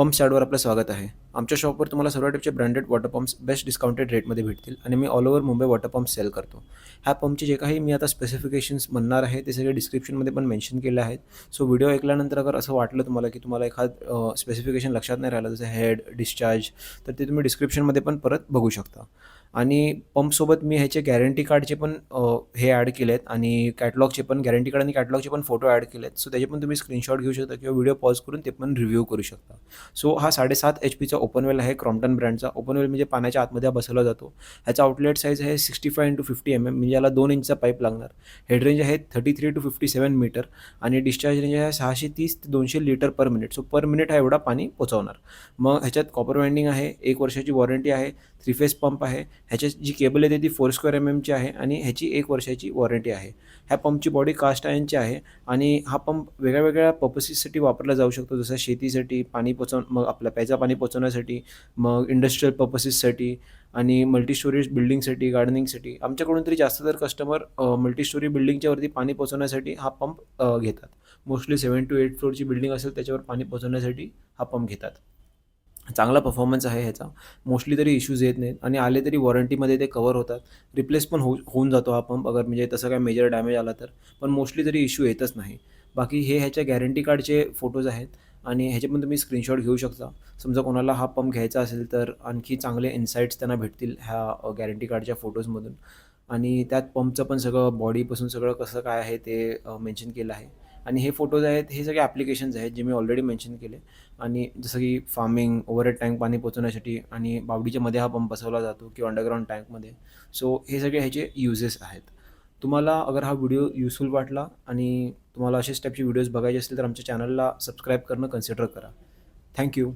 Pumps ॲडवर आपलं स्वागत आहे. आमच्या शॉपवर तुम्हाला सर्व टाईपचे branded water pumps best discounted रेटमध्ये भेटतील आणि मी all over Mumbai water pump sale करतो. ह्या पंपचे जे काही मी आता स्पेसिफिकेशन्स म्हणणार आहे ते सगळे डिस्क्रिप्शनमध्ये पण मेन्शन केले आहेत. सो व्हिडिओ ऐकल्यानंतर अगर असं वाटलं तुम्हाला की तुम्हाला स्पेसिफिकेशन लक्षात नाही राहिलं जसं हेड, डिस्चार्ज, तर ते तुम्ही डिस्क्रिप्शनमध्ये पण परत बघू शकता. आणि पंपसोबत मी ह्याचे गॅरंटी कार्डचे पण हे ॲड केले आहेत आणि कॅटलॉगचे पण गॅरंटी कार्ड आणि कॅटलॉगचे पण फोटो ॲड केले आहेत. सो त्याचे पण तुम्ही स्क्रीनशॉट घेऊ शकता किंवा व्हिडिओ पॉज करून ते पण रिव्ह्यू करू शकता. सो हा 7.5 HP ओपन वेल आहे क्रॉम्प्टन ब्रँडचा. ओपन वेल म्हणजे पाण्याच्या आतमध्ये हा बसवला जातो. ह्याचा आउटलेट साईज आहे 65x50 mm म्हणजे याला 2 इंचचा पाईप लागणार. हेड रेंज आहे 33 to 57 मीटर आणि डिस्चार्ज रेंज आहे 630 ते 200 litre per minute. So per minute हा एवढा पाणी पोचवणार. मग ह्याच्यात कॉपर वाइंडिंग आहे, 1 वर्षाची वॉरंटी आहे, 3 फेज पंप आहे. ह्याच्यात जी केबल येते ती 4 mm आहे आणि ह्याची 1 वर्षाची वॉरंटी आहे. ह्या पंपची बॉडी कास्ट आयर्नची आहे आणि हा पंप वेगळ्या पर्पसेससाठी वापरला जाऊ शकतो, जसं शेतीसाठी, पाणी मग आपलं प्यायचं पाणी पोहोचवण्यासाठी, मग इंडस्ट्रियल पर्पसेससाठी आणि मल्टी स्टोरेज बिल्डिंगसाठी, गार्डनिंगसाठी. आमच्याकडून तरी जास्त तर कस्टमर मल्टी स्टोरी बिल्डिंगच्या वरती पाणी पोहोचवण्यासाठी हा पंप घेतात. मोस्टली 7 to 8 फ्लोअरची बिल्डिंग असेल त्याच्यावर पाणी पोहोचवण्यासाठी हा पंप घेतात. चांगला परफॉर्मन्स आहे ह्याचा. मोस्टली तरी इश्यूज येत नाहीत आणि आले तरी वॉरंटीमध्ये ते कव्हर होतात. रिप्लेस पण होऊन जातो हा पंप अगर म्हणजे तसं काही मेजर डॅमेज आला तर. पण मोस्टली तरी इश्यू येतच नाही. बाकी हे ह्याच्या गॅरंटी कार्डचे फोटोज आहेत आणि ह्याचे पण तुम्ही स्क्रीनशॉट घेऊ शकता. समजा कोणाला हा पंप घ्यायचा असेल तर आणखी चांगले इन्साईट्स त्यांना भेटतील ह्या गॅरंटी कार्डच्या फोटोजमधून. आणि त्यात पंपचं पण सगळं बॉडीपासून सगळं कसं काय आहे ते मेन्शन केलं आहे. आणि हे फोटोज आहेत, हे सगळे ॲप्लिकेशन्स आहेत जे मी ऑलरेडी मेन्शन केले. आणि जसं की फार्मिंग, ओव्हरहेड टँक पाणी पोहोचवण्यासाठी आणि बावडीच्या मध्ये हा पंप बसवला जातो किंवा अंडरग्राऊंड टँकमध्ये. सो हे सगळे ह्याचे युजेस आहेत. तुम्हाला अगर हा व्हिडिओ युजफुल वाटला आणि तुम्हाला असेच टाईपचे व्हिडिओज बघायचे असतील तर आमच्या चॅनलला सबस्क्राईब करणं कन्सिडर करा. Thank you.